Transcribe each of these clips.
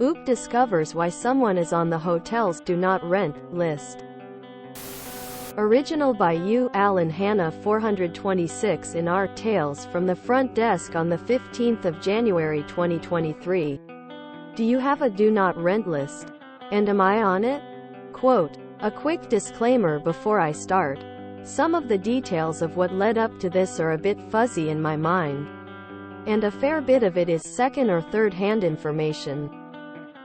OOP discovers why someone is on the hotel's do not rent list. Original by you, Alan Hannah 426 in our Tales from the Front Desk on the 15th of January 2023. Do you have a do not rent list? And am I on it? Quote, a quick disclaimer before I start. Some of the details of what led up to this are a bit fuzzy in my mind. And a fair bit of it is second or third hand information.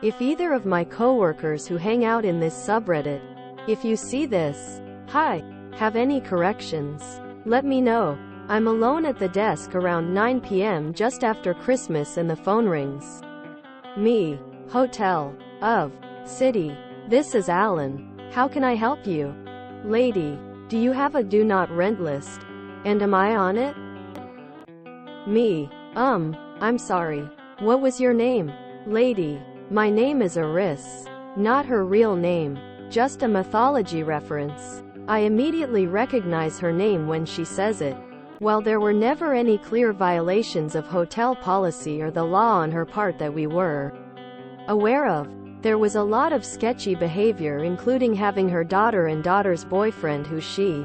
If either of my coworkers who hang out in this subreddit, if you see this, hi, have any corrections, let me know. I'm alone at the desk around 9 p.m. just after Christmas and the phone rings. Me. Hotel. Of. City. This is Alan. How can I help you? Lady. Do you have a do not rent list? And am I on it? Me. I'm sorry. What was your name? Lady. My name is Iris. Not her real name. Just a mythology reference. I immediately recognize her name when she says it. While there were never any clear violations of hotel policy or the law on her part that we were aware of, there was a lot of sketchy behavior, including having her daughter and daughter's boyfriend, who she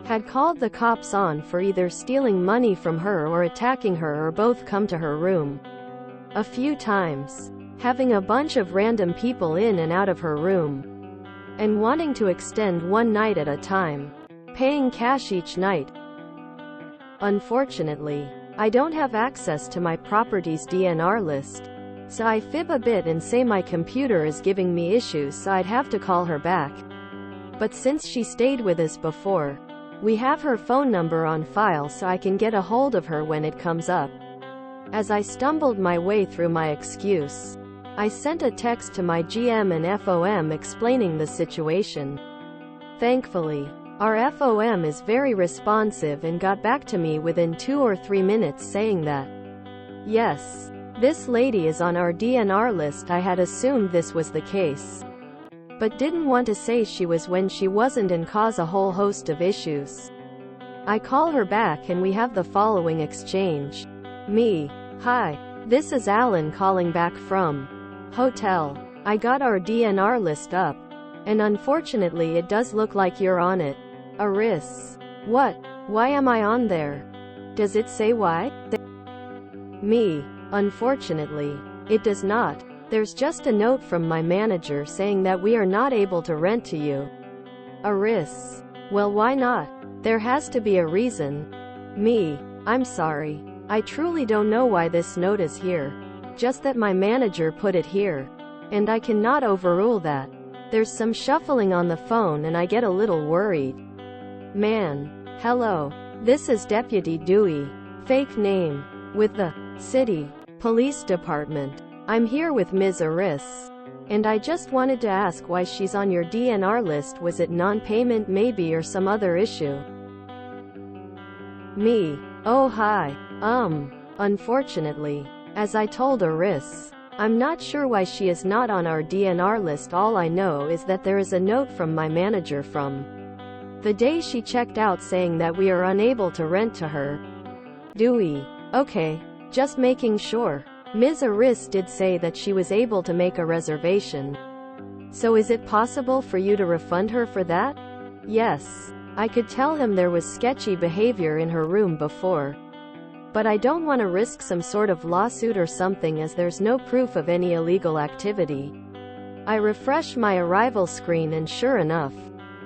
had called the cops on for either stealing money from her or attacking her, or both, come to her room a few times, having a bunch of random people in and out of her room, and wanting to extend one night at a time, paying cash each night. Unfortunately, I don't have access to my property's DNR list, so I fib a bit and say my computer is giving me issues, so I'd have to call her back. But since she stayed with us before, we have her phone number on file so I can get a hold of her when it comes up. As I stumbled my way through my excuse, I sent a text to my GM and FOM explaining the situation. Thankfully, our FOM is very responsive and got back to me within 2 or 3 minutes saying that, yes, this lady is on our DNR list. I had assumed this was the case, but didn't want to say she was when she wasn't and cause a whole host of issues. I call her back and we have the following exchange. Me. Hi. This is Alan calling back from hotel. I got our DNR list up, and unfortunately it does look like you're on it. Iris. What? Why am I on there? Does it say why? Me. Unfortunately, it does not. There's just a note from my manager saying that we are not able to rent to you. Iris. Well, why not? There has to be a reason. Me. I'm sorry. I truly don't know why this note is here. Just that my manager put it here. And I cannot overrule that. There's some shuffling on the phone and I get a little worried. Man. Hello. This is Deputy Dewey. Fake name. With the City Police Department. I'm here with Ms. Iris. And I just wanted to ask why she's on your DNR list. Was it non-payment maybe, or some other issue? Me. Oh hi. Unfortunately, as I told Iris, I'm not sure why she is not on our DNR list. All I know is that there is a note from my manager from the day she checked out saying that we are unable to rent to her. Dewey. Okay. Just making sure. Ms. Iris did say that she was able to make a reservation. So is it possible for you to refund her for that? Yes. I could tell him there was sketchy behavior in her room before. But I don't want to risk some sort of lawsuit or something, as there's no proof of any illegal activity. I refresh my arrival screen and sure enough,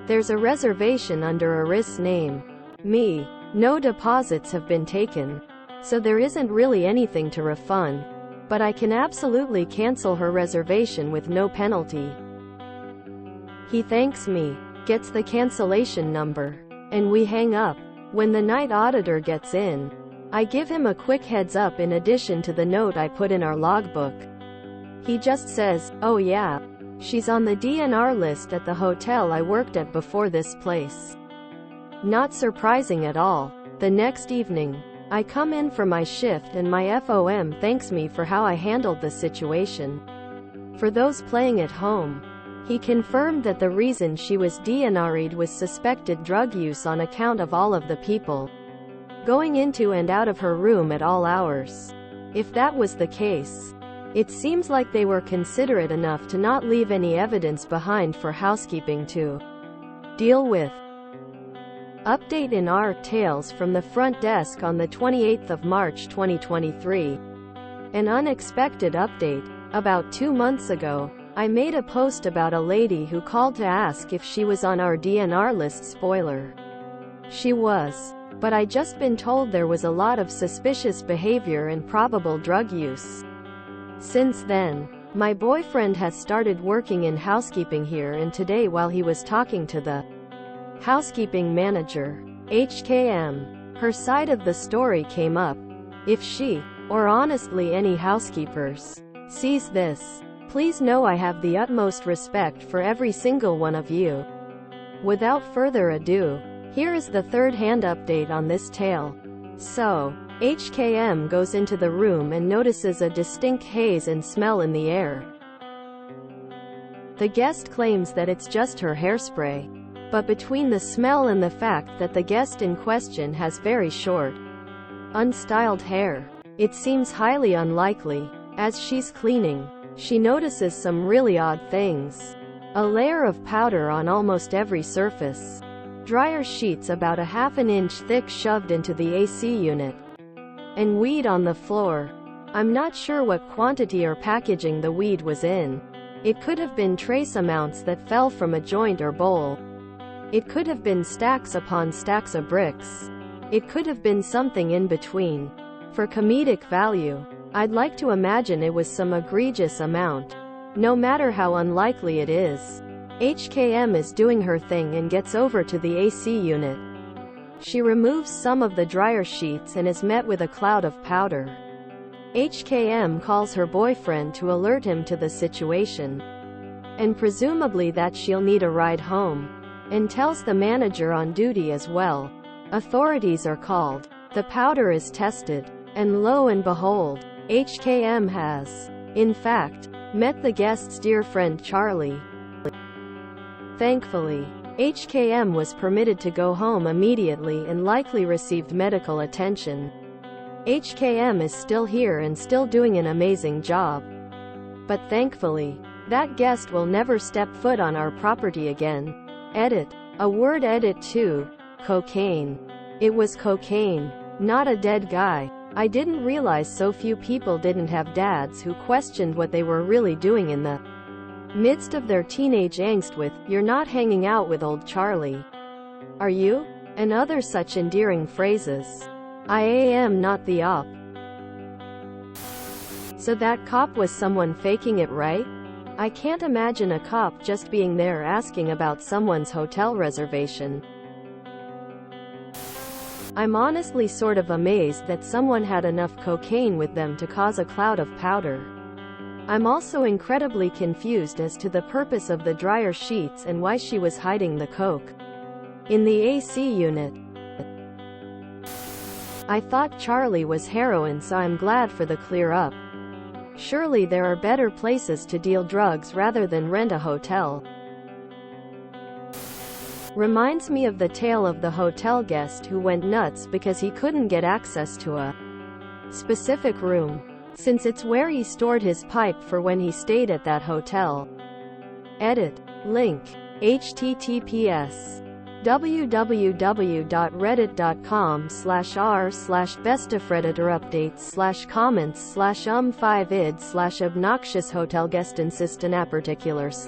there's a reservation under Iris' name. Me. No deposits have been taken, so there isn't really anything to refund. But I can absolutely cancel her reservation with no penalty. He thanks me, gets the cancellation number, and we hang up. When the night auditor gets in, I give him a quick heads up in addition to the note I put in our logbook. He just says, oh yeah, she's on the DNR list at the hotel I worked at before this place. Not surprising at all. The next evening, I come in for my shift and my FOM thanks me for how I handled the situation. For those playing at home, he confirmed that the reason she was DNR'd was suspected drug use on account of all of the people going into and out of her room at all hours. If that was the case, It seems like they were considerate enough to not leave any evidence behind for housekeeping to deal with. Update in our Tales from the Front Desk on the 28th of March 2023. An unexpected update. About 2 months ago, I made a post about a lady who called to ask if she was on our DNR list. Spoiler: she was. But I just been told there was a lot of suspicious behavior and probable drug use. Since then, my boyfriend has started working in housekeeping here, and today while he was talking to the housekeeping manager, HKM, her side of the story came up. If she, or honestly any housekeepers, sees this, please know I have the utmost respect for every single one of you. Without further ado, here is the third-hand update on this tale. So, HKM goes into the room and notices a distinct haze and smell in the air. The guest claims that it's just her hairspray. But between the smell and the fact that the guest in question has very short, unstyled hair, it seems highly unlikely. As she's cleaning, she notices some really odd things. A layer of powder on almost every surface. Dryer sheets about a half an inch thick shoved into the AC unit. And weed on the floor. I'm not sure what quantity or packaging the weed was in. It could have been trace amounts that fell from a joint or bowl. It could have been stacks upon stacks of bricks. It could have been something in between. For comedic value, I'd like to imagine it was some egregious amount. No matter how unlikely it is, HKM is doing her thing and gets over to the AC unit. She removes some of the dryer sheets and is met with a cloud of powder. HKM calls her boyfriend to alert him to the situation, and presumably that she'll need a ride home, and tells the manager on duty as well. Authorities are called. The powder is tested, and lo and behold, HKM has, in fact, met the guest's dear friend Charlie. Thankfully, HKM was permitted to go home immediately and likely received medical attention. HKM is still here and still doing an amazing job. But thankfully, that guest will never step foot on our property again. Edit. A word edit 2. Cocaine. It was cocaine, not a dead guy. I didn't realize so few people didn't have dads who questioned what they were really doing in the midst of their teenage angst with, "You're not hanging out with old Charlie, are you?" and other such endearing phrases. I am not the op. So that cop was someone faking it, right? I can't imagine a cop just being there asking about someone's hotel reservation. I'm honestly sort of amazed that someone had enough cocaine with them to cause a cloud of powder. I'm also incredibly confused as to the purpose of the dryer sheets and why she was hiding the coke in the AC unit. I thought Charlie was heroin, so I'm glad for the clear up. Surely there are better places to deal drugs rather than rent a hotel. Reminds me of the tale of the hotel guest who went nuts because he couldn't get access to a specific room, since it's where he stored his pipe for when he stayed at that hotel. Edit. Link. https www.reddit.com/r/bestofRedditorUpdates/comments/5id/obnoxious hotel guest insistent a particular /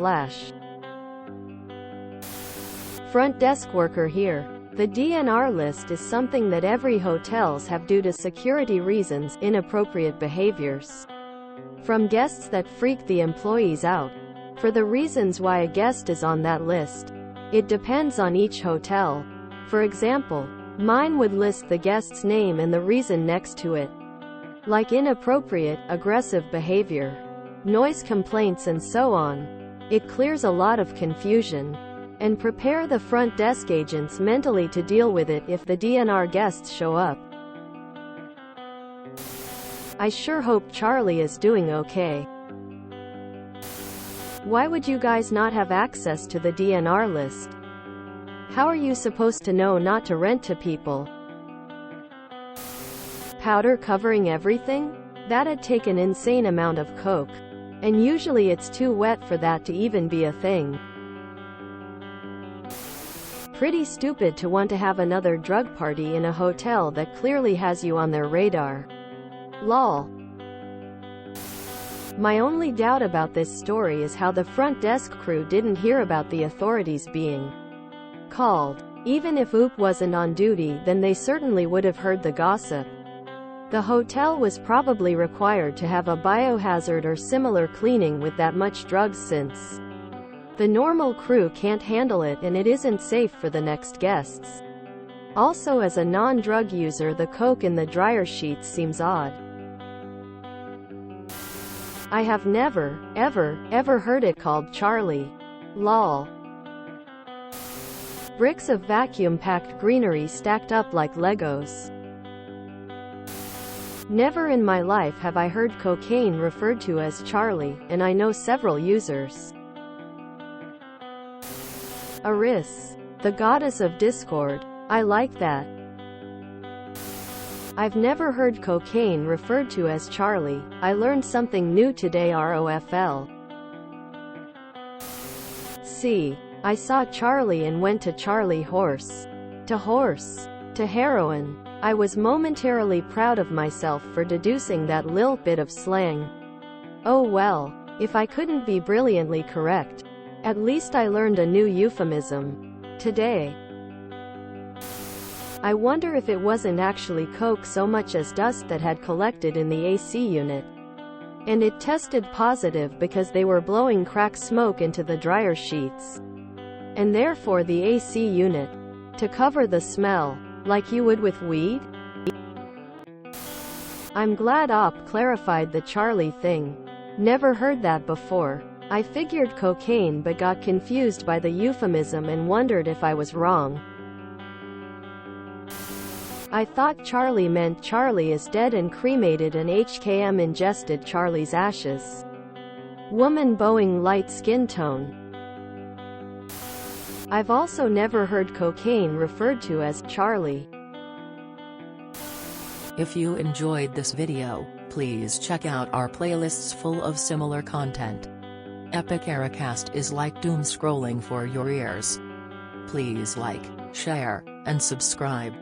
front desk worker here. The DNR list is something that every hotels have due to security reasons, inappropriate behaviors from guests that freak the employees out. For the reasons why a guest is on that list, it depends on each hotel. For example, mine would list the guest's name and the reason next to it, like inappropriate, aggressive behavior, noise complaints and so on. It clears a lot of confusion, and prepare the front desk agents mentally to deal with it if the DNR guests show up. I sure hope Charlie is doing okay. Why would you guys not have access to the DNR list? How are you supposed to know not to rent to people? Powder covering everything? That'd take an insane amount of coke. And usually it's too wet for that to even be a thing. Pretty stupid to want to have another drug party in a hotel that clearly has you on their radar. Lol. My only doubt about this story is how the front desk crew didn't hear about the authorities being called. Even if Oop wasn't on duty, then they certainly would have heard the gossip. The hotel was probably required to have a biohazard or similar cleaning with that much drugs, since the normal crew can't handle it and it isn't safe for the next guests. Also, as a non-drug user, the coke in the dryer sheets seems odd. I have never, ever heard it called Charlie. Lol. Bricks of vacuum-packed greenery stacked up like Legos. Never in my life have I heard cocaine referred to as Charlie, and I know several users. Eris, the goddess of discord. I like that. I've never heard cocaine referred to as Charlie. I learned something new today. ROFL. See, I saw Charlie and went to Charlie horse. To heroin. I was momentarily proud of myself for deducing that lil bit of slang. Oh well, if I couldn't be brilliantly correct, at least I learned a new euphemism today. I wonder if it wasn't actually coke so much as dust that had collected in the AC unit. And it tested positive because they were blowing crack smoke into the dryer sheets. And therefore the AC unit, to cover the smell, like you would with weed? I'm glad Op clarified the Charlie thing. Never heard that before. I figured cocaine but got confused by the euphemism and wondered if I was wrong. I thought Charlie meant Charlie is dead and cremated and HKM ingested Charlie's ashes. Woman Boeing light skin tone. I've also never heard cocaine referred to as Charlie. If you enjoyed this video, please check out our playlists full of similar content. Epic Ericast is like doom scrolling for your ears. Please like, share, and subscribe.